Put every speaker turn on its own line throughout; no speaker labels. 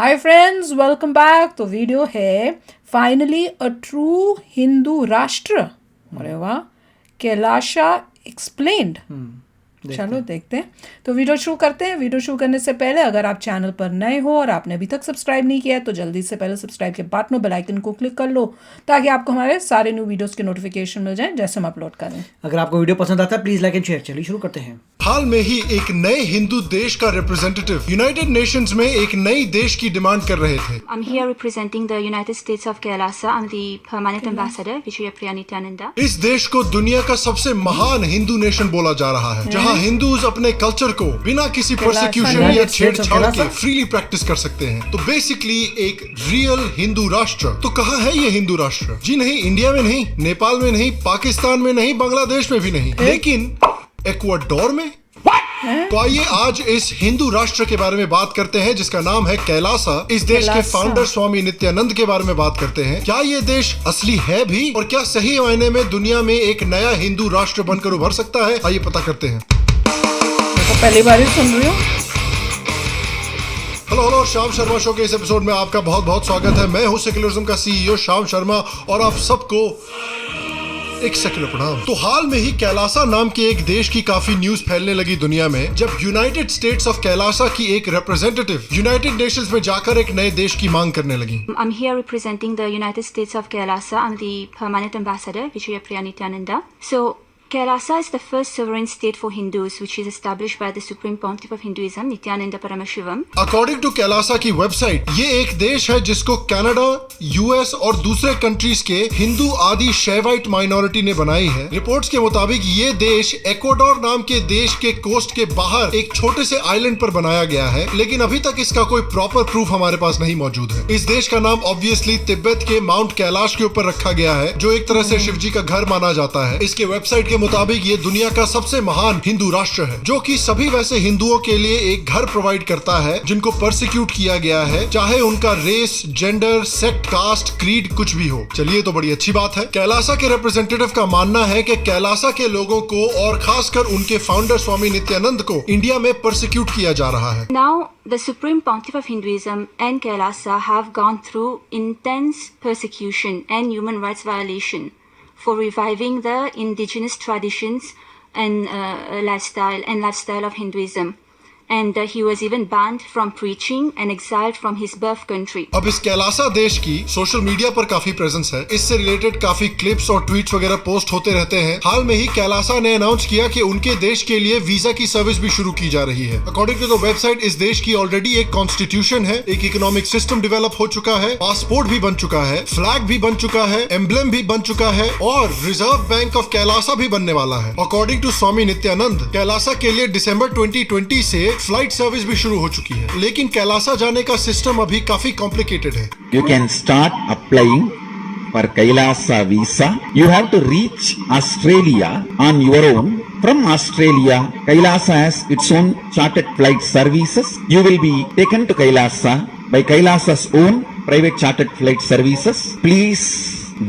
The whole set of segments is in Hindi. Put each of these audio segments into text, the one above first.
Hi friends, welcome back. तो वीडियो है फाइनली अ ट्रू हिंदू राष्ट्र। अरे वाह, कैलाशा एक्सप्लेन्ड। चलो देखते हैं। तो वीडियो शुरू करते हैं। वीडियो शुरू करने से पहले अगर आप चैनल पर नए हो और आपने अभी तक सब्सक्राइब नहीं किया है तो जल्दी से पहले सब्सक्राइब के बटन बेल आइकन को क्लिक कर लो ताकि आपको हमारे सारे न्यू वीडियोस के नोटिफिकेशन मिल जाएं जैसे हम अपलोड करें।
अगर आपको वीडियो पसंद आता है प्लीज लाइक एंड शेयर। चलिए शुरू करते हैं।
हाल में ही एक नए हिंदू देश का रिप्रेजेंटेटिव यूनाइटेड नेशंस में एक नई देश की डिमांड कर रहे थे।
I'm here representing the United States of Kerala. I'm the permanent ambassador, Vijayapriya Nityananda.
इस देश को दुनिया का सबसे महान हिंदू नेशन बोला जा रहा है, जहां हिंदूज अपने कल्चर को बिना किसी प्रोसिक्यूशन या छेड़छाड़ के फ्रीली प्रैक्टिस कर सकते हैं। तो बेसिकली एक रियल हिंदू राष्ट्र। तो कहाँ है ये हिंदू राष्ट्र? जी नहीं, इंडिया में नहीं, नेपाल में नहीं, पाकिस्तान में नहीं, बांग्लादेश में भी नहीं, लेकिन इक्वाडोर में। तो आइए आज इस हिंदू राष्ट्र के बारे में बात करते हैं जिसका नाम है कैलासा। इस देश के फाउंडर स्वामी नित्यानंद के बारे में बात करते हैं। क्या ये देश असली है भी, और क्या सही मायने में दुनिया में एक नया हिंदू राष्ट्र बनकर उभर सकता है? आइए पता करते हैं।
तो पहली बार ही सुन रही हूँ।
हेलो, श्याम शर्मा शो के इस एपिसोड में आपका बहुत बहुत स्वागत है। मैं हूँ सेक्युलरिज्म का सीईओ श्याम शर्मा और आप सबको एक सेकुलर प्रणाम। तो हाल में ही कैलासा नाम के एक देश की काफी न्यूज फैलने लगी दुनिया में, जब यूनाइटेड स्टेट्स ऑफ कैलासा की एक रिप्रेजेंटेटिव यूनाइटेड नेशंस में जाकर एक नए देश की मांग करने लगी।
I'm here representing the United States of Kerala. I'm the permanent ambassador, Vijayapriya Nityananda. So Kerala is the first sovereign state for Hindus, which is established by the Supreme Pontiff of Hinduism, Nityananda Paramashivam.
According to Kailasa की वेबसाइट, ये एक देश है जिसको कनाडा, यूएस और दूसरे कंट्रीज के हिंदू आदि शैवाइट माइनॉरिटी ने बनाई है। रिपोर्ट्स के मुताबिक ये देश इक्वाडोर नाम के देश के कोस्ट के बाहर एक छोटे से आइलैंड पर बनाया गया है, लेकिन अभी तक इसका कोई प्रॉपर प्रूफ हमारे पास नहीं मौजूद है। इस देश का नाम ऑब्वियसली तिब्बत के माउंट कैलाश के ऊपर रखा गया है, जो एक तरह से शिव जी का घर माना जाता है। इसके वेबसाइट के मुताबिक ये दुनिया का सबसे महान हिंदू राष्ट्र है, जो कि सभी वैसे हिंदुओं के लिए एक घर प्रोवाइड करता है जिनको परसिक्यूट किया गया है, चाहे उनका race, gender, sect, caste, creed कुछ भी हो। चलिए, तो बड़ी अच्छी बात है। कैलासा के रिप्रेजेंटेटिव का मानना है कि कैलासा के लोगों को और खासकर उनके फाउंडर स्वामी नित्यानंद को इंडिया में परसिक्यूट किया जा रहा है।
Now, the Supreme Pontiff of Hinduism and Kerala have gone through intense persecution and human rights violation for reviving the indigenous traditions and lifestyle of Hinduism. And he was even banned from preaching and exiled from his birth country.
अब इस कैलासा देश की सोशल मीडिया पर काफी प्रेजेंस है। इससे रिलेटेड काफी क्लिप्स और ट्वीट्स वगैरह पोस्ट होते रहते हैं। हाल में ही कैलासा ने अनाउंस किया कि उनके देश के लिए वीजा की सर्विस भी शुरू की जा रही है। अकॉर्डिंग टू द वेबसाइट, इस देश की ऑलरेडी एक कॉन्स्टिट्यूशन है, एक इकोनॉमिक सिस्टम डेवलप हो चुका है, पासपोर्ट भी बन चुका है, फ्लैग भी बन चुका है, एम्ब्लेम भी बन चुका है और रिजर्व बैंक ऑफ कैलासा भी बनने वाला है। अकॉर्डिंग टू स्वामी नित्यानंद, कैलासा के लिए दिसंबर 2020 से फ्लाइट सर्विस भी शुरू हो चुकी है, लेकिन कैलासा जाने का सिस्टम अभी काफी कॉम्प्लिकेटेड है।
You can start applying for Kailasa visa. You have to reach Australia on your own. From Australia, Kailasa has its own chartered flight services. You will be taken to Kailasa by Kailasa's own private chartered flight services. Please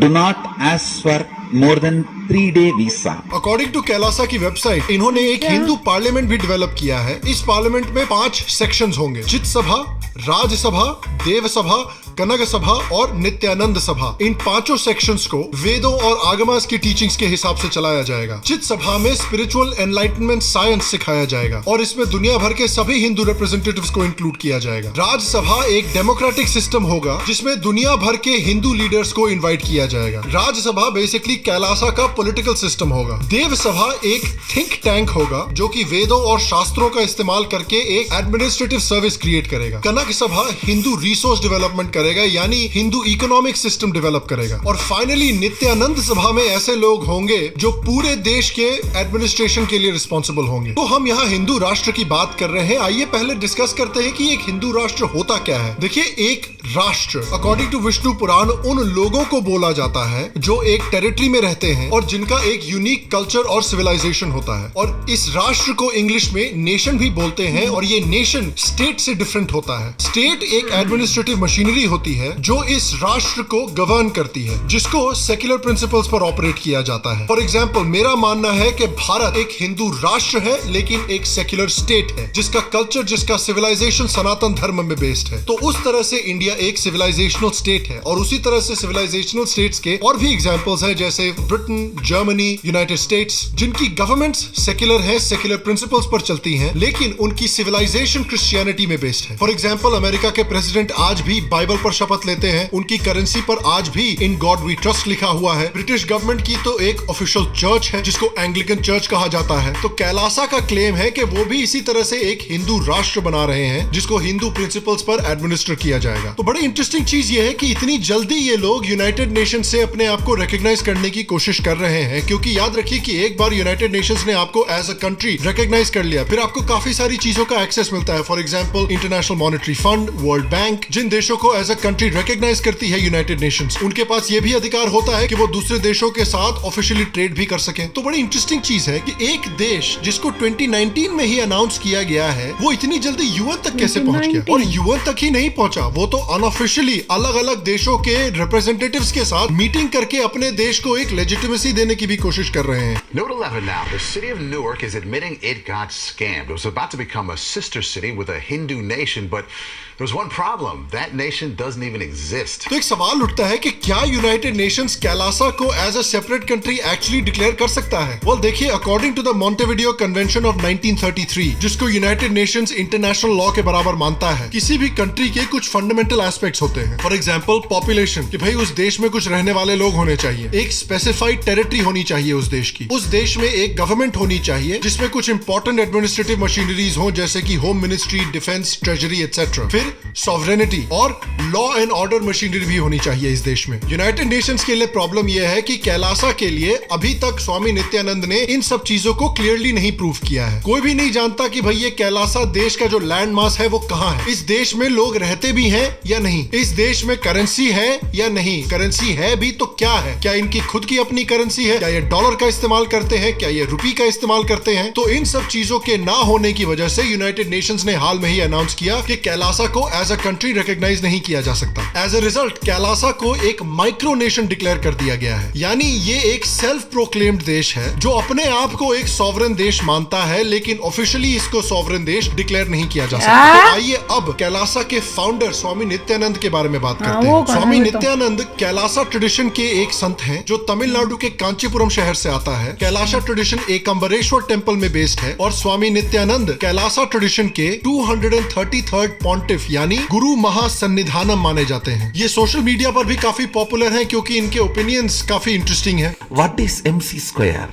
do not ask for more than 3-day visa.
According to Kailasa की वेबसाइट, इन्होंने एक हिंदू पार्लियामेंट भी डेवलप किया है। इस पार्लियामेंट में 5 सेक्शंस होंगे: चित सभा, राज्यसभा, देव सभा, कनक सभा और नित्यानंद सभा। इन 5 सेक्शंस को वेदों और आगमास की टीचिंग्स के हिसाब से चलाया जाएगा। चित सभा में स्पिरिचुअल एनलाइटनमेंट साइंस सिखाया जाएगा और इसमें दुनिया भर के सभी हिंदू रिप्रेजेंटेटिव्स को इंक्लूड किया जाएगा। राज्यसभा एक डेमोक्रेटिक सिस्टम होगा जिसमें दुनिया भर के हिंदू लीडर्स को इन्वाइट किया जाएगा। राज्यसभा बेसिकली कैलासा का पॉलिटिकल सिस्टम होगा। देव सभा एक थिंक टैंक होगा जो कि वेदों और शास्त्रों का इस्तेमाल करके एक एडमिनिस्ट्रेटिव सर्विस क्रिएट करेगा। कनक सभा हिंदू रिसोर्स डेवलपमेंट करेगा, यानी हिंदू इकोनॉमिक सिस्टम डेवलप करेगा। और फाइनली नित्यानंद सभा में ऐसे लोग होंगे जो पूरे देश के एडमिनिस्ट्रेशन के लिए रिस्पॉन्सिबल होंगे। तो हम यहाँ हिंदू राष्ट्र की बात कर रहे हैं। आइए पहले डिस्कस करते हैं कि एक हिंदू राष्ट्र होता क्या है। देखिए, एक राष्ट्र अकॉर्डिंग टू विष्णु पुराण उन लोगों को बोला जाता है जो एक टेरिटरी में रहते हैं और और जिनका एक यूनिक कल्चर और सिविलाइजेशन होता है। और इस राष्ट्र को इंग्लिश में नेशन भी बोलते हैं और ये नेशन स्टेट से डिफरेंट होता है। स्टेट एक एडमिनिस्ट्रेटिव मशीनरी होती है जो इस राष्ट्र को गवर्न करती है, जिसको सेक्युलर प्रिंसिपल्स पर ऑपरेट किया जाता है। फॉर एग्जाम्पल, मेरा मानना है कि भारत एक हिंदू राष्ट्र है लेकिन एक सेक्युलर स्टेट है, जिसका कल्चर, जिसका सिविलाइजेशन सनातन धर्म में बेस्ड है। तो उस तरह से इंडिया एक सिविलाइजेशनल स्टेट है और उसी तरह से सिविलाइजेशनल स्टेट्स के और भी एग्जांपल्स हैं, जैसे ब्रिटेन, जर्मनी, यूनाइटेड स्टेट्स, जिनकी गवर्नमेंट्स सेक्युलर है, सेक्युलर प्रिंसिपल्स पर चलती हैं, लेकिन उनकी सिविलाइजेशन क्रिश्चियनिटी में बेस्ड है। फॉर एग्जांपल, अमेरिका के प्रेसिडेंट आज भी बाइबल पर शपथ लेते हैं, उनकी करेंसी पर आज भी इन गॉड वी ट्रस्ट लिखा हुआ है। ब्रिटिश गवर्नमेंट की तो एक ऑफिशियल चर्च है जिसको एंग्लिकन चर्च कहा जाता है। तो कैलासा का क्लेम है कि वो भी इसी तरह से एक हिंदू राष्ट्र बना रहे हैं जिसको हिंदू प्रिंसिपल्स पर एडमिनिस्टर किया जाएगा। तो बड़ी इंटरेस्टिंग चीज ये है कि इतनी जल्दी ये लोग यूनाइटेड नेशंस से अपने आप को रिकॉग्नाइज करने की कोशिश कर रहे हैं, क्योंकि याद रखिए कि एक बार यूनाइटेड नेशंस ने आपको एज अ कंट्री रिकॉग्नाइज कर लिया, फिर आपको काफी सारी चीजों का एक्सेस मिलता है। For example, international monetary fund, world bank, जिन देशों को एज अ कंट्री रिकॉग्नाइज करती है यूनाइटेड नेशंस, उनके पास ये भी अधिकार होता है कि वो दूसरे देशों के साथ ऑफिशियली ट्रेड भी कर सकें। तो बड़ी इंटरेस्टिंग चीज है कि एक देश जिसको 2019 में ही अनाउंस किया गया है, वो इतनी जल्दी यूएन तक कैसे पहुंच गया? और यूएन तक ही नहीं पहुंचा, वो तो अनऑफिशियली अलग अलग देशों के रिप्रेजेंटेटिव्स के साथ मीटिंग करके अपने देश को एक लेजिटिमेसी देने की भी कोशिश कर रहे हैं।
Note 11 now. The city of Newark is admitting it got scammed. It was about to become a sister city with a Hindu nation, but there's one problem. That nation doesn't even exist.
तो एक सवाल उठता है कि क्या यूनाइटेड नेशंस कैलासा को as a separate country actually declare कर सकता है? वेल देखिए, according to the Montevideo convention of 1933, जिसको यूनाइटेड नेशंस इंटरनेशनल लॉ के बराबर मानता है, किसी भी कंट्री के कुछ फंडामेंटल एस्पेक्ट्स होते हैं। फॉर एग्जांपल, पॉपुलेशन, कि भाई उस देश में कुछ रहने वाले लोग होने चाहिए, एक स्पेसिफाइड टेरिटरी होनी चाहिए उस देश की, उस देश में एक गवर्नमेंट होनी चाहिए जिसमें कुछ इंपॉर्टेंट एडमिनिस्ट्रेटिव मशीनरीज हो, जैसे कि home ministry, defence, treasury etcetera. फिर सॉवरेनिटी और लॉ एंड ऑर्डर मशीनरी भी होनी चाहिए इस देश में। यूनाइटेड नेशंस के लिए प्रॉब्लम यह है कि कैलासा के लिए अभी तक स्वामी नित्यानंद ने इन सब चीजों को क्लियरली नहीं प्रूव किया है। कोई भी नहीं जानता कि भाई ये कैलासा देश का जो लैंड मास है वो कहाँ है, इस देश में लोग रहते भी हैं या नहीं, इस देश में करेंसी है या नहीं, करेंसी है भी तो क्या है, क्या इनकी खुद की अपनी करेंसी है, क्या ये डॉलर का इस्तेमाल करते हैं, क्या ये रुपी का इस्तेमाल करते हैं। तो इन सब चीजों के ना होने की वजह से यूनाइटेड नेशंस ने हाल में ही अनाउंस किया कि कैलासा को एज अ कंट्री रिकॉग्नाइज नहीं किया जा सकता। एज अ रिजल्ट कैलासा को एक माइक्रो नेशन डिक्लेयर कर दिया गया है, यानी ये एक सेल्फ प्रोक्लेम्ड देश है जो अपने आप को एक सॉवरेन देश मानता है, लेकिन ऑफिशियली इसको सॉवरेन देश डिक्लेयर नहीं किया जा सकता। तो आइए अब कैलासा के फाउंडर स्वामी नित्यानंद के बारे में बात करते हैं। स्वामी नित्यानंद कैलासा ट्रेडिशन के एक संत हैं जो तमिलनाडु के कांचीपुरम शहर से आता है। कैलासा ट्रेडिशन एक अम्बरेश्वर टेम्पल में बेस्ड है और स्वामी नित्यानंद कैलासा ट्रेडिशन के 233rd पॉन्टिफ यानी गुरु महासन्निधानम माने जाते हैं। ये सोशल मीडिया पर भी काफी पॉपुलर हैं क्योंकि इनके ओपिनियंस काफी इंटरेस्टिंग हैं।
What is MC square?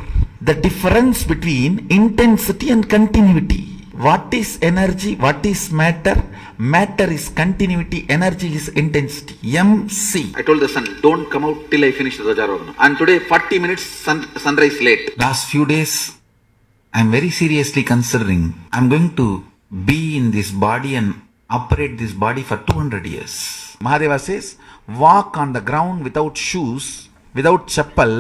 The difference between intensity and continuity. What is energy? What is matter? Matter is continuity, energy is intensity. MC.
I told the sun, don't come out till I finish the Dwajarohana. And today, 40 minutes sunrise late.
Last few days, I'm very seriously considering I'm going to be in this body and operate this body for 200 years. Mahadeva says, walk on the ground without shoes, without chappal.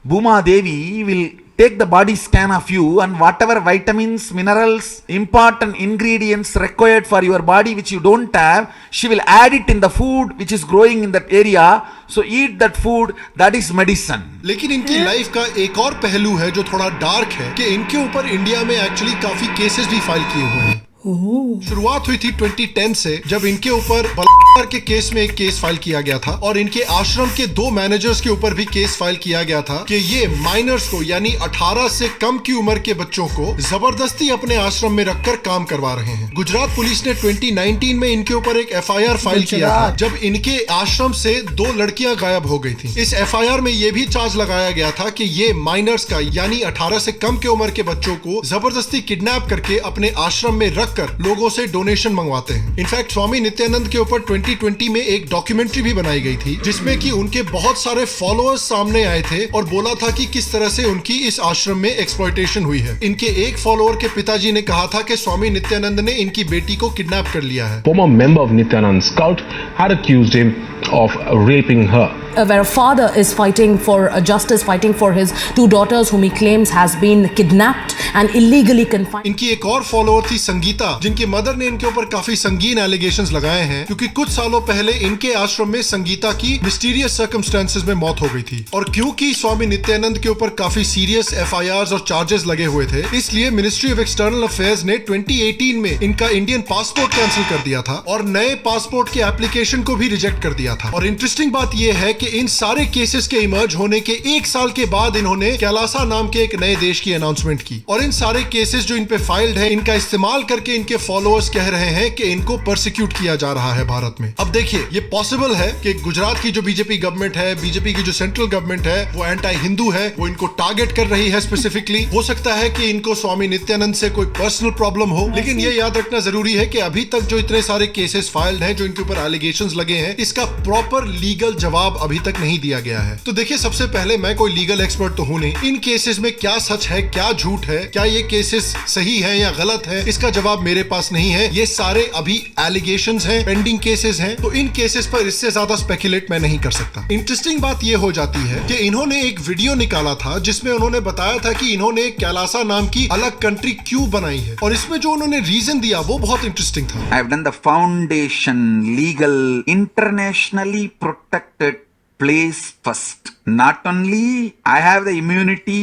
Bhuma Devi will take the body scan of you and whatever vitamins, minerals, important ingredients required for your body which you don't have, she will add it in the food which is growing in that area. So eat that food, that is medicine.
लेकिन इनकी लाइफ का एक और पहलू है जो थोड़ा डार्क है कि इनके ऊपर इंडिया में एक्चुअली काफी केसेस भी फाइल किए हुए हैं। शुरुआत हुई थी 2010 से जब इनके ऊपर बलात्कार के केस में एक केस फाइल किया गया था और इनके आश्रम के 2 मैनेजर्स के ऊपर भी केस फाइल किया गया था कि ये माइनर्स को यानी 18 से कम की उम्र के बच्चों को जबरदस्ती अपने आश्रम में रखकर काम करवा रहे हैं। गुजरात पुलिस ने 2019 में इनके ऊपर एक FIR फाइल किया था जब इनके आश्रम से 2 लड़कियां गायब हो गई थी। इस FIR में ये भी चार्ज लगाया गया था कि ये माइनर्स का यानी 18 से कम के उम्र के बच्चों को जबरदस्ती किडनैप करके अपने आश्रम में रख लोगों से डोनेशन मंगवाते हैं। इनफैक्ट स्वामी नित्यानंद के ऊपर 2020 में एक डॉक्यूमेंट्री भी बनाई गई थी जिसमें कि उनके बहुत सारे फॉलोअर्स सामने आए थे और बोला था कि किस तरह से उनकी इस आश्रम में एक्सप्लॉयटेशन हुई है। इनके एक फॉलोअर के पिताजी ने कहा था कि स्वामी नित्यानंद ने इनकी बेटी को किडनैप कर लिया है।
Former member of Nityanand's cult had accused him of raping her. where a father is fighting for justice, fighting for his 2 daughters whom he claims has been kidnapped and illegally confined.
इनकी एक और फॉलोअर थी संगीता, जिनकी मदर ने इनके ऊपर काफी संगीन एलिगेशंस लगाए हैं, क्योंकि कुछ सालों पहले इनके आश्रम में संगीता की मिस्टीरियस सर्कमस्टेंसेस में मौत हो गई थी। और क्योंकि स्वामी नित्यानंद के ऊपर काफी सीरियस FIRs और चार्जेस लगे हुए थे, इसलिए मिनिस्ट्री ऑफ एक्सटर्नल अफेयर्स ने 2018 में इनका इंडियन पासपोर्ट कैंसिल कर दिया था और नए पासपोर्ट के एप्लीकेशन को भी रिजेक्ट कर दिया था। और इंटरेस्टिंग बात यह है कि इन सारे केसेस के इमर्ज होने के 1 साल के बाद इन्होंने कैलासा नाम के एक नए देश की अनाउंसमेंट की। और इन सारे केसेस जो इन पे फाइल्ड है, इनका इस्तेमाल करके इनके फॉलोअर्स कह रहे हैं कि इनको परसिक्यूट किया जा रहा है भारत में। अब देखिए, ये पॉसिबल है कि गुजरात की जो बीजेपी गवर्नमेंट है, बीजेपी की जो सेंट्रल गवर्नमेंट है, वो एंटी हिंदू है, वो इनको टारगेट कर रही है स्पेसिफिकली। हो सकता है कि इनको स्वामी नित्यानंद से कोई पर्सनल प्रॉब्लम हो, लेकिन ये याद रखना जरूरी है कि अभी तक जो इतने सारे केसेस फाइल्ड हैं, जो इनके ऊपर एलिगेशंस लगे हैं, इसका प्रॉपर लीगल जवाब अभी तक नहीं दिया गया है। तो देखिए, सबसे पहले मैं कोई लीगल एक्सपर्ट तो हूं नहीं, इन केसेस में क्या सच है, क्या झूठ है, क्या ये केसेस सही है या गलत है, इसका जवाब मेरे पास नहीं है। ये सारे अभी एलिगेशंस हैं, पेंडिंग केसेस हैं, तो इन केसेस पर इससे ज्यादा स्पेकुलेट मैं नहीं कर सकता। इंटरेस्टिंग बात ये हो जाती है कि इन्होंने एक वीडियो निकाला था जिसमें उन्होंने बताया था कि इन्होंने कैलासा नाम की अलग कंट्री क्यों बनाई है, और इसमें जो उन्होंने रीजन दिया वो बहुत इंटरेस्टिंग था।
I have done the foundation, legal, internationally protected place first. Not only I have the immunity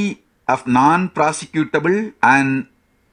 of non-prosecutable and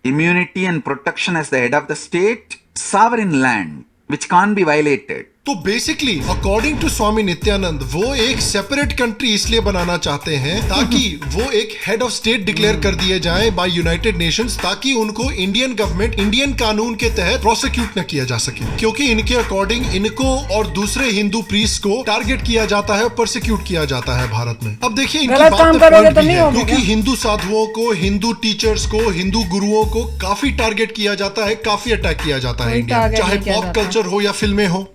immunity and protection as the head of the state, sovereign land, which can't be violated.
तो बेसिकली अकॉर्डिंग टू स्वामी नित्यानंद, वो एक सेपरेट कंट्री इसलिए बनाना चाहते हैं ताकि वो एक हेड ऑफ स्टेट डिक्लेयर कर दिए जाए बाय यूनाइटेड नेशंस, ताकि उनको इंडियन गवर्नमेंट इंडियन कानून के तहत प्रोसिक्यूट न किया जा सके, क्योंकि इनके अकॉर्डिंग इनको और दूसरे हिंदू प्रीस्ट को टारगेट किया जाता है और प्रोसिक्यूट किया जाता है भारत में। अब देखिए, इनकी बात तो नहीं है, क्योंकि हिंदू साधुओं को, हिंदू टीचर्स को, हिंदू गुरुओं को काफी टारगेट किया जाता है, काफी अटैक किया जाता है इंडिया, चाहे पॉप कल्चर हो या फिल्में हो।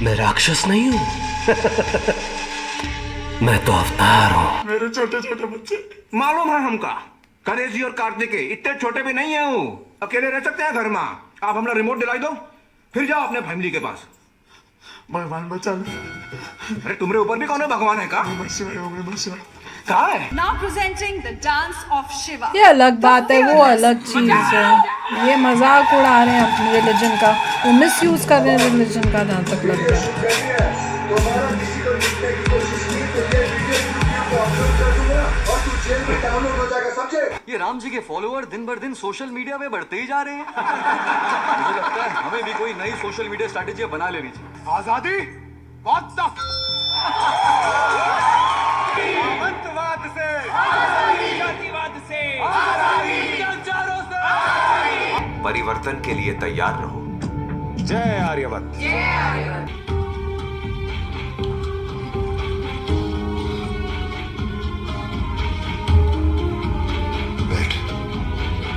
मैं राक्षस नहीं हूं मैं तो अवतार हूं।
मेरे छोटे छोटे बच्चे मालूम है हमका, करेजी और कार्तिके इतने छोटे भी नहीं है, अकेले रह सकते हैं घर में। आप हमारा रिमोट दिलाई दो, फिर जाओ अपने फैमिली के पास। भगवान बचा ले। अरे तुम्हारे ऊपर भी कौन है, भगवान है का? कहाँ है?
Now presenting the dance of Shiva.
ये अलग बात है, वो अलग चीज है। ये मजाक उड़ा रहे हैं अपने रिलीजन का, वो मिसयूज कर रहे हैं रिलीजन का, जहाँ तक लगता है।
ये राम जी के फॉलोअर दिन भर दिन सोशल मीडिया पे बढ़ते ही जा रहे हैं। मुझे लगता है हमें भी कोई नई सोशल मीडिया स्ट्रैटेजी बना लेनी चाहिए।
आजादी सामंतवाद से, जातिवाद से, विचारों से।
परिवर्तन के लिए तैयार रहो।
जय आर्यवत। जय आर्यवत।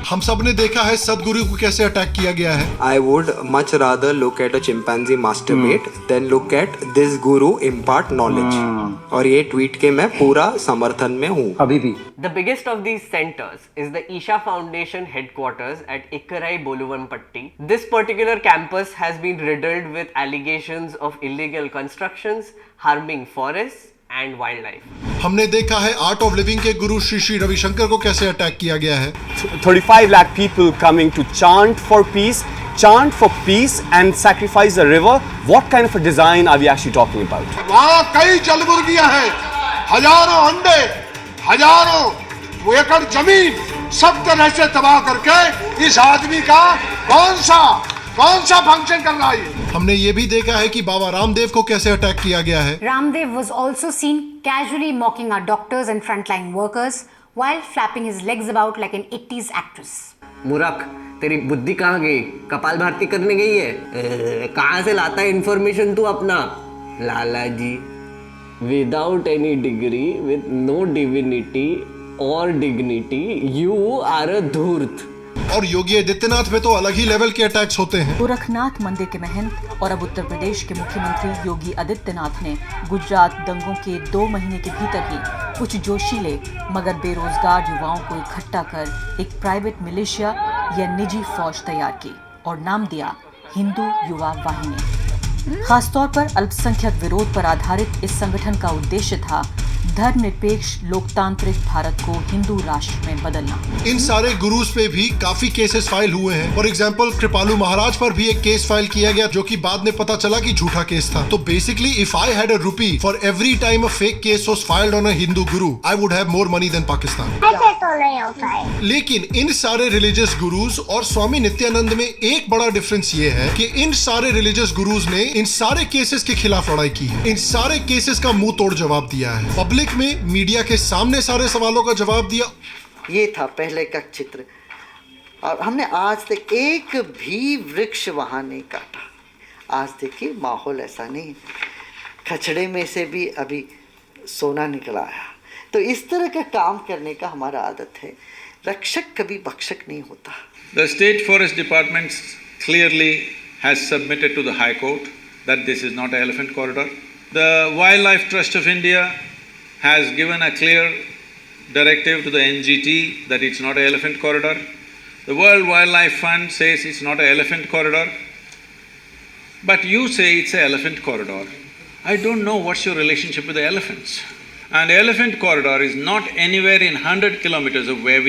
हम सब ने देखा है सदगुरु को कैसे अटैक किया गया है।
I would much rather look at a chimpanzee masturbate than look at this guru impart knowledge. और ये ट्वीट के मैं पूरा समर्थन में हूँ अभी भी।
The biggest of these centers is the Isha Foundation headquarters at Ikkarai Boluvanpatti. This particular campus has been riddled with allegations of illegal constructions, harming forests and wildlife.
हमने देखा है आर्ट ऑफ लिविंग के गुरु श्री श्री रविशंकर को कैसे अटैक किया गया है।
35 lakh people coming to chant for peace and sacrifice a river. What kind of a design are we actually talking about?
वहाँ कई जलमुर्गियां हैं, हजारों अंडे, हजारों एकड़ जमीन सब तरह से तबाह करके इस आदमी का कौन सा फंक्शन कर रहा है।
हमने ये भी देखा है कि बाबा रामदेव को कैसे अटैक किया गया है।
Ramdev was also seen casually mocking our doctors and frontline workers while flapping his legs about like an 80s actress.
मूर्ख, तेरी बुद्धि कहाँ गई? कपाल भारती करने गई है? कहाँ से लाता है इंफॉर्मेशन तू अपना? लाला जी, without any degree, with no divinity or dignity, you are a धूर्त।
और योगी आदित्यनाथ में तो अलग ही लेवल के अटैक्स होते हैं।
गोरखनाथ मंदिर के महंत और अब उत्तर प्रदेश के मुख्यमंत्री योगी आदित्यनाथ ने गुजरात दंगों के 2 महीने के भीतर ही कुछ जोशीले मगर बेरोजगार युवाओं को इकट्ठा कर एक प्राइवेट मिलिशिया या निजी फौज तैयार की और नाम दिया हिंदू युवा वाहिनी। खासतौर पर अल्पसंख्यक विरोध पर आधारित इस संगठन का उद्देश्य था धर्मनिरपेक्ष लोकतांत्रिक भारत को हिंदू राष्ट्र में बदलना।
इन सारे गुरुज पे भी काफी केसेस फाइल हुए हैं। फॉर एग्जांपल कृपालू महाराज पर भी एक केस फाइल किया गया जो कि बाद में पता चला कि झूठा केस था। तो basically if I had a rupee for every time a fake case was filed on a Hindu guru, I would have more money than Pakistan.
ऐसे तो नहीं होता है।
लेकिन इन सारे रिलीजियस गुरुज और स्वामी नित्यानंद में एक बड़ा डिफरेंस ये है कि इन सारे रिलीजियस गुरुज ने इन सारे केसेस के खिलाफ लड़ाई की है। इन सारे केसेस का मुंह तोड़ जवाब दिया है। पब्लिक में मीडिया के सामने सारे सवालों का जवाब दिया।
ये था पहले का चित्र और हमने आज तक एक भी वृक्ष वहां नहीं काटा। आज देखिए माहौल ऐसा नहीं, खचड़े में से भी अभी सोना निकला आया। तो इस तरह का काम करने का हमारा आदत है। रक्षक कभी भक्षक नहीं होता।
The State Forest Department clearly has submitted to the High Court that this is not an elephant corridor. The Wildlife Trust of India has given a clear directive to the NGT that it's not an elephant corridor. The World Wildlife Fund says it's not an elephant corridor. But you say it's an elephant corridor. I don't know what's your relationship with the elephants. And the elephant corridor is not anywhere in 100 kilometers of where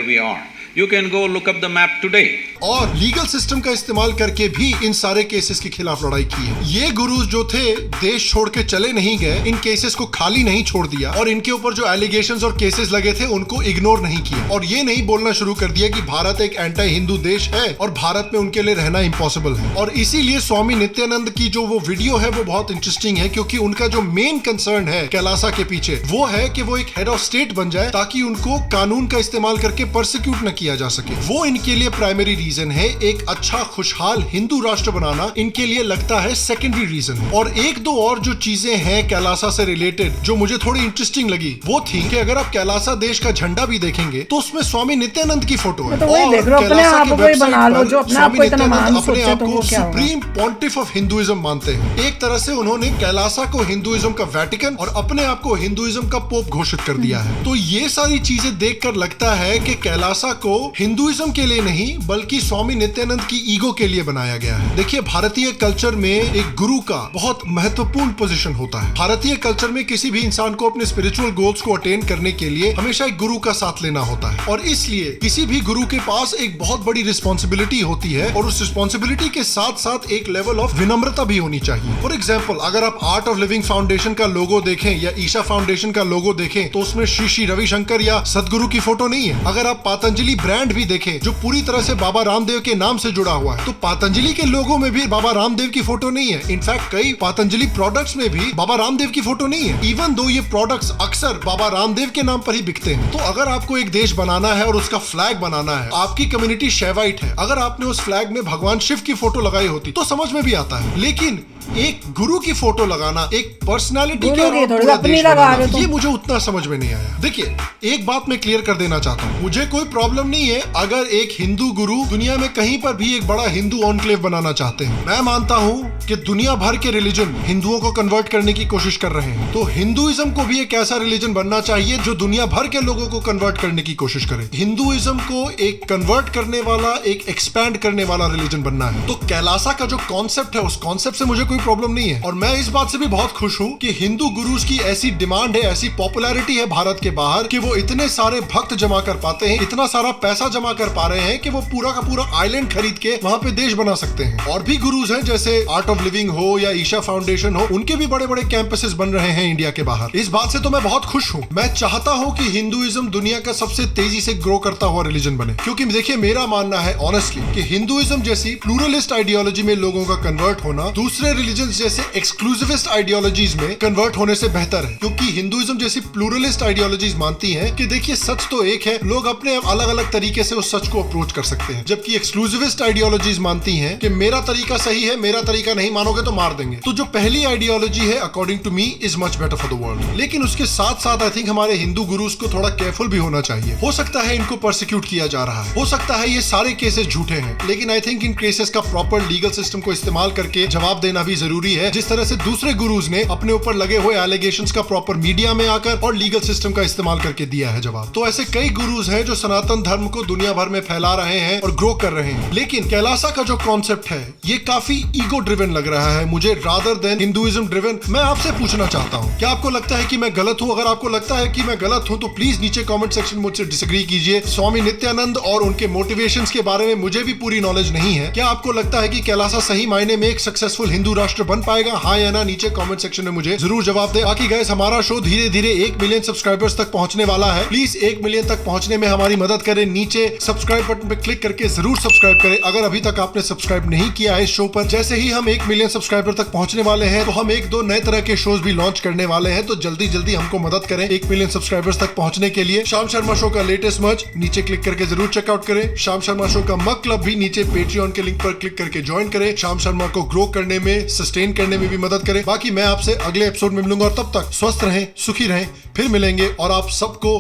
we are. You can go look up the map today.
और लीगल सिस्टम का इस्तेमाल करके भी इन सारे केसेस के खिलाफ लड़ाई की है। ये गुरुज जो थे देश छोड़ के चले नहीं गए, इन केसेस को खाली नहीं छोड़ दिया और इनके ऊपर जो एलिगेशंस और केसेस लगे थे उनको इग्नोर नहीं किया और ये नहीं बोलना शुरू कर दिया कि भारत एक एंटी हिंदू देश है और भारत में उनके लिए रहना इम्पॉसिबल है। और इसीलिए स्वामी नित्यानंद की जो वो वीडियो है वो बहुत इंटरेस्टिंग है क्योंकि उनका जो मेन कंसर्न है कैलासा के पीछे वो है कि वो एक हेड ऑफ स्टेट बन जाए ताकि उनको कानून का इस्तेमाल करके परसिक्यूट न किया जा सके। वो इनके लिए प्राइमरी रीजन है। एक अच्छा खुशहाल हिंदू राष्ट्र बनाना इनके लिए लगता है सेकेंडरी रीजन है। और एक दो और जो चीजें हैं कैलासा से रिलेटेड जो मुझे थोड़ी इंटरेस्टिंग लगी वो थी कि अगर आप कैलासा देश का झंडा भी देखेंगे तो उसमें स्वामी नित्यानंद की फोटो है। और कैलासा के वेबसाइट पर स्वामी नित्यानंद अपने आप को सुप्रीम पॉन्टिफ ऑफ हिंदुइज्म मानते हैं। एक तरह से उन्होंने कैलासा को हिंदुइज्म का वेटिकन और अपने आप को हिंदुइज्म का पोप घोषित कर दिया है। तो ये सारी चीजें देखकर लगता है कि कैलासा को हिंदुइज्म के लिए नहीं बल्कि स्वामी नित्यानंद की ईगो के लिए बनाया गया है। देखिए भारतीय कल्चर में एक गुरु का बहुत महत्वपूर्ण पोजीशन होता है। भारतीय कल्चर में किसी भी इंसान को अपने स्पिरिचुअल गोल्स को अटेन करने के लिए हमेशा एक गुरु का साथ लेना होता है और इसलिए किसी भी गुरु के पास एक बहुत बड़ी रिस्पॉन्सिबिलिटी होती है और उस रिस्पॉन्सिबिलिटी के साथ साथ एक लेवल ऑफ विनम्रता भी होनी चाहिए। फॉर एग्जाम्पल अगर आप आर्ट ऑफ लिविंग फाउंडेशन का लोगो देखें या ईशा फाउंडेशन का लोगो देखें तो उसमें श्री श्री रविशंकर या सदगुरु की फोटो नहीं है। अगर आप पतंजलि ब्रांड भी देखें जो पूरी तरह से बाबा रामदेव के नाम से जुड़ा हुआ है तो पतंजलि के लोगों में भी बाबा रामदेव की फोटो नहीं है। इनफैक्ट कई पतंजलि प्रोडक्ट्स में भी बाबा रामदेव की फोटो नहीं है, इवन दो ये प्रोडक्ट्स अक्सर बाबा रामदेव के नाम पर ही बिकते हैं। तो अगर आपको एक देश बनाना है और उसका फ्लैग बनाना है, आपकी कम्युनिटी शैवाइट है, अगर आपने उस फ्लैग में भगवान शिव की फोटो लगाई होती तो समझ में भी आता है। लेकिन एक गुरु की फोटो लगाना, एक पर्सनालिटी के पूरा देश बनाना, ये मुझे उतना समझ में नहीं आया। देखिए एक बात मैं क्लियर कर देना चाहता हूँ, मुझे कोई प्रॉब्लम नहीं है अगर एक हिंदू गुरु दुनिया में कहीं पर भी एक बड़ा हिंदू ऑनक्लेव बनाना चाहते हैं। मैं मानता हूँ कि दुनिया भर के रिलीजन हिंदुओं को कन्वर्ट करने की कोशिश कर रहे हैं, तो हिंदुइज्म को भी एक ऐसा रिलीजन बनना चाहिए जो दुनिया भर के लोगों को कन्वर्ट करने की कोशिश करे। हिंदुइज्म को एक कन्वर्ट करने वाला, एक एक्सपैंड करने वाला रिलीजन बनना है। तो कैलासा का जो कॉन्सेप्ट है उस कॉन्सेप्ट से मुझे कोई प्रॉब्लम नहीं है और मैं इस बात से भी बहुत खुश हूँ कि हिंदू गुरुज की ऐसी डिमांड है, ऐसी पॉपुलैरिटी है भारत के बाहर कि वो इतने सारे भक्त जमा कर पाते हैं, इतना सारा पैसा जमा कर पा रहे हैं कि वो पूरा का पूरा आइलैंड खरीद के वहाँ पे देश बना सकते हैं। और भी गुरुज हैं जैसे आर्ट ऑफ लिविंग हो या ईशा फाउंडेशन हो, उनके भी बड़े बड़े कैंपसेस बन रहे हैं इंडिया के बाहर। इस बात से तो मैं बहुत खुश हूँ। मैं चाहता हूँ कि हिंदुइज्म दुनिया का सबसे तेजी से ग्रो करता हुआ रिलीजन बने, क्योंकि देखिए मेरा मानना है ऑनेस्टली कि हिंदुइज्म जैसी प्लूरलिस्ट आइडियोलॉजी में लोगों का कन्वर्ट होना दूसरे रिलीजन जैसे एक्सक्लूसिविस्ट आइडियोलॉजीज में कन्वर्ट होने से बेहतर है। क्योंकि हिंदुइज्म जैसी प्लूरलिस्ट आइडियोलॉजीज मानती हैं कि देखिए सच तो एक है, लोग अपने अलग अलग तरीके से उस सच को अप्रोच कर सकते हैं, जबकि एक्सक्लूसिविस्ट आइडियोलॉजीज मानती हैं कि मेरा तरीका सही है, मेरा तरीका नहीं मानोगे तो मार देंगे। तो जो पहली आइडियोलॉजी है according to me is much better for the world. लेकिन उसके साथ साथ आई थिंक हमारे हिंदू गुरुज को थोड़ा केयरफुल भी होना चाहिए। हो सकता है इनको परसिक्यूट किया जा रहा है, हो सकता है ये सारे केसेस झूठे हैं, लेकिन आई थिंक इन केसेस का प्रॉपर लीगल सिस्टम को इस्तेमाल करके जवाब देना भी जरूरी है, जिस तरह से दूसरे गुरुज ने अपने ऊपर लगे हुए एलिगेशंस का प्रॉपर मीडिया में आकर और लीगल सिस्टम का इस्तेमाल करके दिया है जवाब। तो ऐसे कई गुरुज हैं जो सनातन धर्म धर्म को दुनिया भर में फैला रहे हैं और ग्रो कर रहे हैं। लेकिन कैलासा का जो कॉन्सेप्ट है ये काफी ईगो ड्रिवन लग रहा है मुझे, रादर देन हिंदुइज्म ड्रिवन। मैं आपसे पूछना चाहता हूँ, क्या आपको लगता है कि मैं गलत हूँ? अगर आपको लगता है कि मैं गलत हूँ तो प्लीज नीचे कमेंट सेक्शन में मुझसे डिसएग्री कीजिए। स्वामी नित्यानंद और उनके मोटिवेशंस के बारे में मुझे भी पूरी नॉलेज नहीं है। क्या आपको लगता है कि कैलासा सही मायने में एक सक्सेसफुल हिंदू राष्ट्र बन पाएगा? हाँ या ना नीचे कमेंट सेक्शन में मुझे जरूर जवाब दे। बाकी गाइस, हमारा शो धीरे धीरे 1 मिलियन सब्सक्राइबर्स तक पहुंचने वाला है। प्लीज 1 मिलियन तक पहुंचने में हमारी मदद करें। नीचे सब्सक्राइब बटन पे क्लिक करके जरूर सब्सक्राइब करें अगर अभी तक आपने सब्सक्राइब नहीं किया है इस शो पर। जैसे ही हम 1 मिलियन सब्सक्राइबर तक पहुंचने वाले हैं तो हम 1-2 नए तरह के शोज भी लॉन्च करने वाले हैं, तो जल्दी जल्दी हमको मदद करें 1 मिलियन सब्सक्राइबर्स तक पहुंचने के लिए। श्याम शर्मा शो का लेटेस्ट मर्च नीचे क्लिक करके जरूर चेकआउट करें। श्याम शर्मा शो का मग क्लब भी नीचे पेट्रियन के लिंक पर क्लिक करके ज्वाइन करें। श्याम शर्मा को ग्रो करने में, सस्टेन करने में भी मदद करें। बाकी मैं आपसे अगले एपिसोड में मिलूंगा और तब तक स्वस्थ रहें, सुखी रहें, फिर मिलेंगे। और आप सबको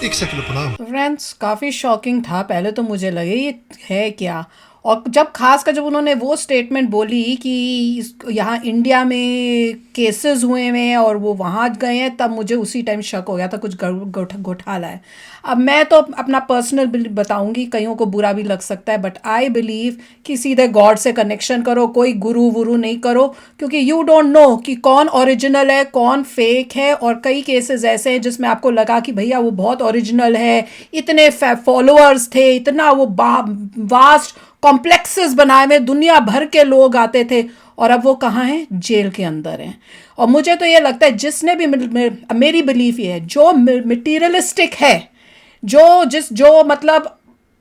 1 सेकंड प्रणाम।
फ्रेंड्स, काफ़ी शॉकिंग था। पहले तो मुझे लगे ये है क्या, और जब उन्होंने वो स्टेटमेंट बोली कि यहाँ इंडिया में केसेस हुए हैं और वो वहाँ गए हैं, तब मुझे उसी टाइम शक हो गया था कुछ घोटाला है। अब मैं तो अपना पर्सनल बताऊंगी, कईयों को बुरा भी लग सकता है, बट आई बिलीव कि सीधे गॉड से कनेक्शन करो, कोई गुरु वुरु नहीं करो, क्योंकि यू डोंट नो कि कौन ओरिजिनल है कौन फेक है। और कई केसेस ऐसे हैं जिसमें आपको लगा कि भैया वो बहुत ओरिजिनल है, इतने फॉलोअर्स थे, इतना वो वास्ट कॉम्प्लेक्सेस बनाए हुए, दुनिया भर के लोग आते थे, और अब वो कहाँ हैं? जेल के अंदर हैं। और मुझे तो ये लगता है जिसने भी मेरी बिलीफ ये है, जो मटीरियलिस्टिक है, जो मतलब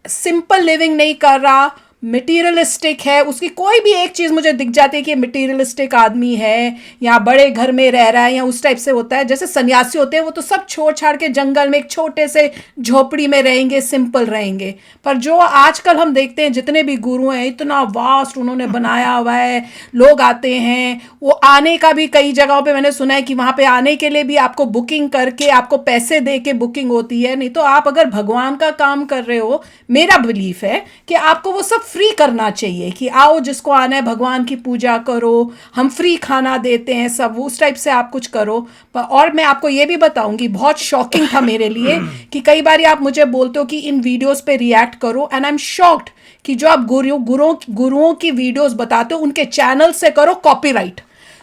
सिंपल लिविंग नहीं कर रहा, मटीरियलिस्टिक है, उसकी कोई भी एक चीज़ मुझे दिख जाती है कि मटीरियलिस्टिक आदमी है या बड़े घर में रह रहा है या उस टाइप से होता है। जैसे सन्यासी होते हैं, वो तो सब छोड़ छाड़ के जंगल में एक छोटे से झोपड़ी में रहेंगे, सिंपल रहेंगे। पर जो आजकल हम देखते हैं जितने भी गुरु हैं, इतना वास्ट उन्होंने बनाया हुआ है, लोग आते हैं। वो आने का भी कई जगहों पे मैंने सुना है कि वहाँ पे आने के लिए भी आपको बुकिंग करके, आपको पैसे दे के बुकिंग होती है। नहीं तो आप अगर भगवान का काम कर रहे हो, मेरा बिलीफ है कि आपको वो सब फ्री करना चाहिए कि आओ जिसको आना है भगवान की पूजा करो, हम फ्री खाना देते हैं, सब उस टाइप से आप कुछ करो। और मैं आपको ये भी बताऊंगी, बहुत शॉकिंग था मेरे लिए कि कई बार आप मुझे बोलते हो कि इन वीडियोस पे रिएक्ट करो, एंड आई एम शॉक्ड कि जो आप गुरुओं की वीडियोस बताते हो उनके चैनल से करो कॉपीराइट।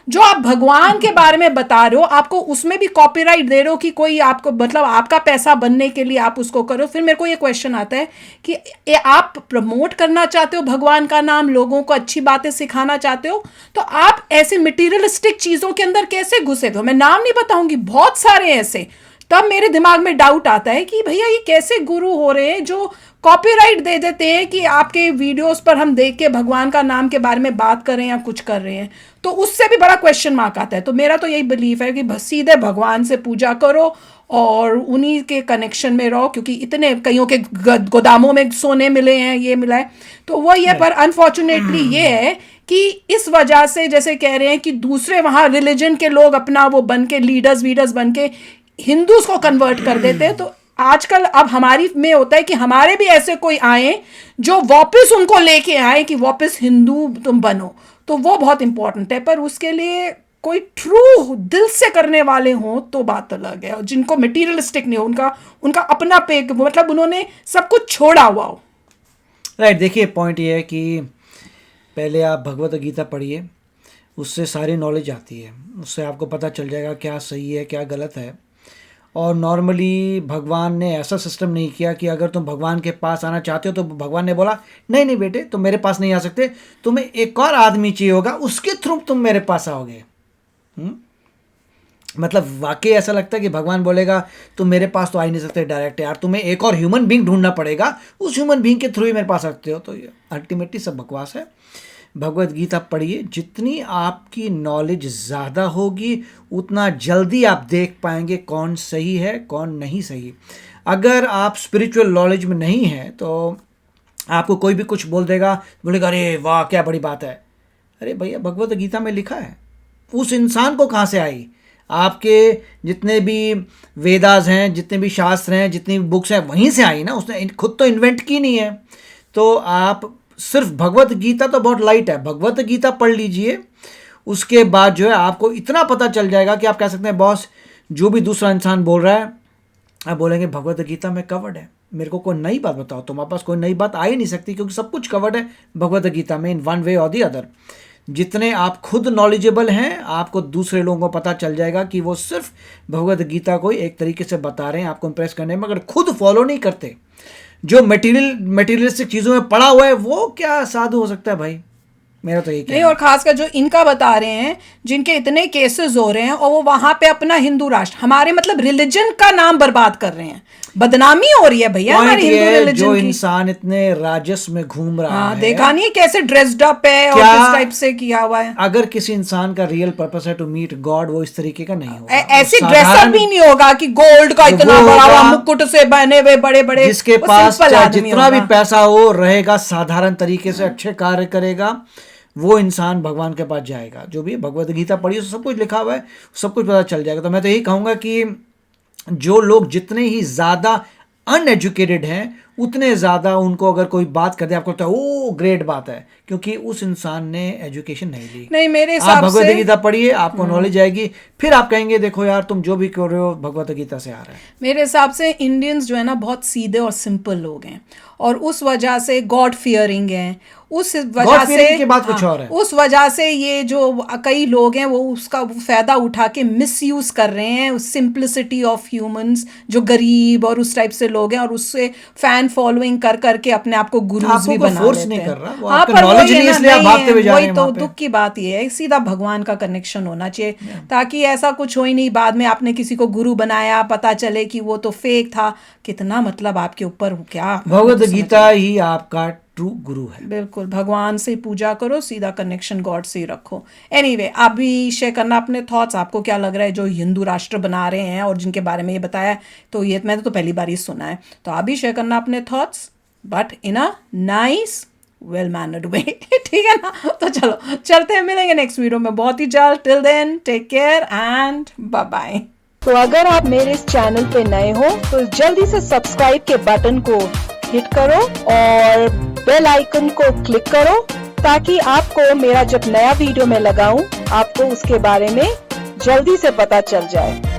जो आप भगवान के बारे में बता रहे हो, आपको उसमें भी कॉपीराइट दे रहे हो कि कोई आपको, मतलब आपका पैसा बनने के लिए आप उसको करो। फिर मेरे को ये क्वेश्चन आता है कि आप प्रमोट करना चाहते हो भगवान का नाम, लोगों को अच्छी बातें सिखाना चाहते हो, तो आप ऐसे मटीरियलिस्टिक चीज़ों के अंदर कैसे घुसे हो? मैं नाम नहीं बताऊंगी, बहुत सारे ऐसे। तब मेरे दिमाग में डाउट आता है कि भैया ये कैसे गुरु हो रहे हैं जो कॉपीराइट दे देते हैं कि आपके वीडियोस पर हम देख के भगवान का नाम के बारे में बात कर रहे हैं या कुछ कर रहे हैं। तो उससे भी बड़ा क्वेश्चन मार्क आता है। तो मेरा तो यही बिलीफ है कि सीधे भगवान से पूजा करो और उन्हीं के कनेक्शन में रहो, क्योंकि इतने कईयों के गोदामों में सोने मिले हैं, ये मिला है। तो वो ये, पर अनफॉर्चुनेटली ये है कि इस वजह से जैसे कह रहे हैं कि दूसरे वहाँ रिलीजन के लोग अपना वो बन के लीडर्स बन के हिंदूज को कन्वर्ट कर देते हैं। तो आजकल अब हमारी में होता है कि हमारे भी ऐसे कोई आए जो वापस उनको लेके आए कि वापस हिंदू तुम बनो। तो वो बहुत इंपॉर्टेंट है, पर उसके लिए कोई ट्रू दिल से करने वाले हों तो बात अलग है, और जिनको मटीरियलिस्टिक नहीं हो, उनका अपना पे, मतलब उन्होंने सब कुछ छोड़ा हुआ हो।
राइट, देखिए पॉइंट ये है कि पहले आप भगवत गीता पढ़िए, उससे सारी नॉलेज आती है, उससे आपको पता चल जाएगा क्या सही है क्या गलत है। और नॉर्मली भगवान ने ऐसा सिस्टम नहीं किया कि अगर तुम भगवान के पास आना चाहते हो तो भगवान ने बोला नहीं बेटे तुम मेरे पास नहीं आ सकते, तुम्हें एक और आदमी चाहिए होगा, उसके थ्रू तुम मेरे पास आओगे। मतलब वाकई ऐसा लगता है कि भगवान बोलेगा तुम मेरे पास तो आ ही नहीं सकते डायरेक्ट यार, तुम्हें एक और ह्यूमन बीइंग ढूंढना पड़ेगा, उस ह्यूमन बीइंग के थ्रू ही मेरे पास आ सकते हो। तो ये अल्टीमेटली सब बकवास है। भगवत गीता पढ़िए, जितनी आपकी नॉलेज ज़्यादा होगी उतना जल्दी आप देख पाएंगे कौन सही है कौन नहीं सही। अगर आप स्पिरिचुअल नॉलेज में नहीं हैं तो आपको कोई भी कुछ बोल देगा, बोलेगा अरे वाह क्या बड़ी बात है। अरे भैया भगवत गीता में लिखा है, उस इंसान को कहाँ से आई? आपके जितने भी वेदास हैं, जितने भी शास्त्र हैं, जितनी भी बुक्स हैं, वहीं से आई ना, उसने खुद तो इन्वेंट की नहीं है। तो आप सिर्फ भगवत गीता तो बहुत लाइट है, भगवत गीता पढ़ लीजिए, उसके बाद जो है आपको इतना पता चल जाएगा कि आप कह सकते हैं बॉस जो भी दूसरा इंसान बोल रहा है आप बोलेंगे भगवत गीता में कवर्ड है, मेरे को कोई नई बात बताओ। तुम्हारे पास कोई नई बात आ ही नहीं सकती, क्योंकि सब कुछ कवर्ड है भगवत गीता में इन वन वे और दी अदर। जितने आप खुद नॉलेजेबल हैं, आपको दूसरे लोगों को पता चल जाएगा कि वो सिर्फ भगवत गीता को एक तरीके से बता रहे हैं आपको इम्प्रेस करने में, मगर खुद फॉलो नहीं करते। जो मटेरियलिस्टिक चीज़ों में पड़ा हुआ है वो क्या साधु हो सकता है भाई, मेरा तो यही
नहीं। और खासकर जो इनका बता रहे हैं, जिनके इतने केसेस हो रहे हैं और वो वहां पे अपना हिंदू राष्ट्र, हमारे मतलब रिलीजन का नाम बर्बाद कर रहे हैं, बदनामी हो रही है भैया हमारे हिंदू रिलीजन
जो
की।
इंसान इतने राजस्व में घूम रहा है,
देखा नहीं है कैसे ड्रेस्ड अप है और किस टाइप से किया हुआ है।
अगर किसी इंसान का रियल पर्पस है टू मीट गॉड, वो इस तरीके का नहीं होगा।
ऐसे ड्रेसअप भी नहीं होगा कि गोल्ड का इतना बड़ा बड़ा मुकुट से बने हुए बड़े बड़े,
जिसके पास जितना भी पैसा हो रहेगा, साधारण तरीके से अच्छे कार्य करेगा, वो इंसान भगवान के पास जाएगा। जो भी भगवत गीता पढ़ी है सब कुछ लिखा हुआ है, सब कुछ पता चल जाएगा। तो मैं तो यही कहूँगा कि जो लोग जितने ही ज़्यादा अनएजुकेटेड हैं, उतने ज़्यादा उनको अगर कोई बात कर दे, आपको लगता है ओ ग्रेट बात है, क्योंकि उस इंसान ने एजुकेशन नहीं ली।
नहीं, मेरे हिसाब
आप भगवत
से
गीता पढ़िए, आपको नॉलेज आएगी, फिर आप कहेंगे देखो यार तुम जो भी कर रहे हो भगवत गीता से आ रहा है।
मेरे हिसाब से इंडियंस जो है ना बहुत सीधे और सिंपल लोग हैं, और उस वजह से गॉड फियरिंग हैं, उस वजह से
की बात कुछ और है।
उस वजह से ये जो कई लोग हैं वो उसका फायदा उठा के मिसयूज कर रहे हैं, उस सिंप्लिसिटी ऑफ ह्यूमंस, जो गरीब और उस टाइप से लोग हैं, और उससे फैन फॉलोइंग कर करके अपने आप को गुरुज भी बना
फोर्स
लेते
नहीं
हैं।
कर रहा, वो
हाँ,
आपका
पर
नॉलेज
वही
नहीं,
है ना,
इसलिए आप भागते हुए जा रहे
वही
हैं
तो
वहाँ पे।
दुख की बात ये है, सीधा भगवान का कनेक्शन होना चाहिए, ताकि ऐसा कुछ हो ही नहीं बाद में आपने किसी को गुरु बनाया, पता चले कि वो तो फेक था। कितना मतलब आपके ऊपर क्या,
भगवत गीता ही आपका ट्रू गुरु है।
बिल्कुल, भगवान से पूजा करो, सीधा कनेक्शन गॉड से ही रखो। एनीवे, आप भी शेयर करना अपने थॉट्स, आपको क्या लग रहा है जो हिंदू राष्ट्र बना रहे हैं और जिनके बारे में ये बताया, तो ये मैंने तो पहली बार ही सुना है। तो आप भी शेयर करना अपने thoughts, but in a nice well mannered way, ठीक है ना। तो चलो चलते हैं, मिलेंगे नेक्स्ट वीडियो में बहुत ही जल्द। Till then take care and bye bye. तो अगर आप मेरे इस चैनल पे नए हो तो जल्दी से सब्सक्राइब के बटन को हिट करो और बेल आइकन को क्लिक करो, ताकि आपको मेरा जब नया वीडियो मैं लगाऊं आपको उसके बारे में जल्दी से पता चल जाए।